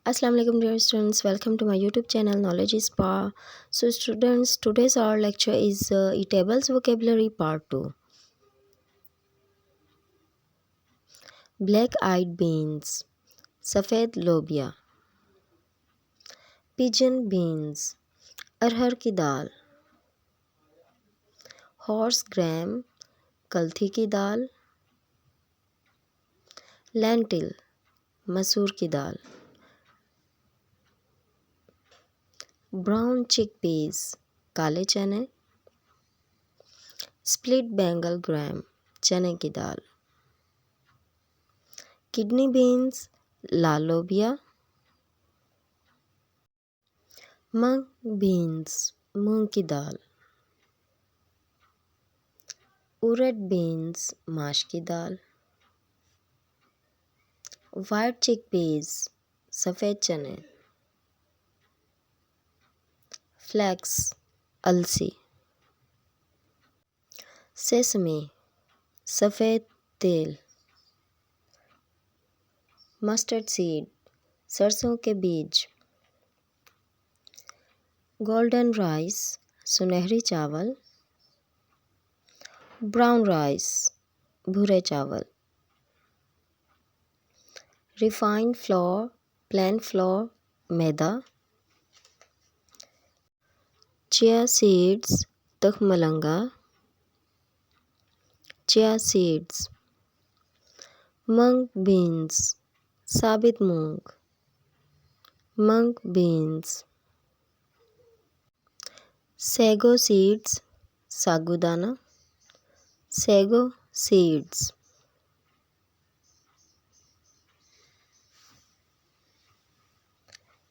Assalamu alaikum dear students, welcome to my YouTube channel Knowledge is Power. So students, today's our lecture is Eatables vocabulary part 2. Black eyed beans, सफ़ेद लोबिया, pigeon beans, अरहर की दाल, horse gram, कल्थी की दाल, lentil, मसूर की दाल, brown chickpeas, काले चने, split Bengal ग्राम, चने की दाल, किडनी बीन्स, लाल लोबिया, मंग बीन्स, मूंग की दाल, उड़द बीन्स, माश की दाल, वाइट चिकपीस, सफ़ेद चने, फ्लैक्स, अलसी, सेसमी, सफ़ेद तेल, मस्टर्ड सीड, सरसों के बीज, गोल्डन राइस, सुनहरी चावल, ब्राउन राइस, भूरे चावल, refined flour, plain flour, maida, chia seeds, takhmalanga, chia seeds, mung beans, साबित moong, mung beans, sago seeds, sagudana, sago seeds,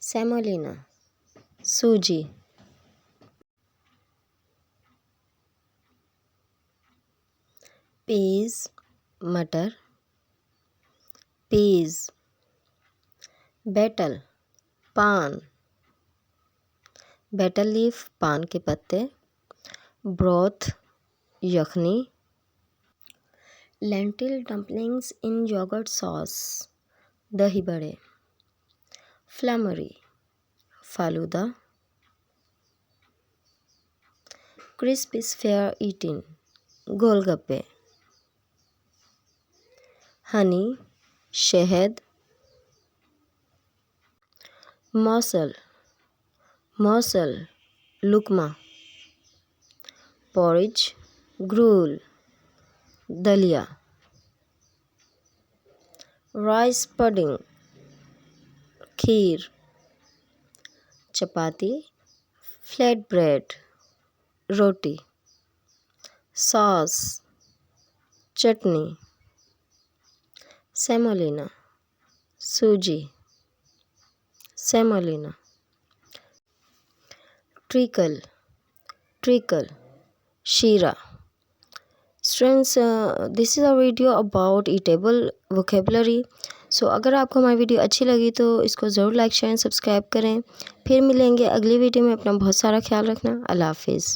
semolina, suji, peas, मटर, peas, betel, paan, betel leaf, paan के पत्ते, broth, yakhni, lentil dumplings in yogurt sauce, dahi bade, flummery, falooda, crisp is fair eating, golgappe, honey, शहद, morsel, morsel, लुकमा, porridge, gruel, dalia, rice pudding, kheer, chapati, flat bread, roti, sauce, चटनी, semolina, सूजी, semolina, trickle, trickle, शीरा. Students, this is a video about eatable vocabulary. सो अगर आपको हमारी video अच्छी लगी तो इसको ज़रूर लाइक शेयर सब्सक्राइब करें। फिर मिलेंगे अगली वीडियो में। अपना बहुत सारा ख्याल रखना। अल्लाह हाफिज़।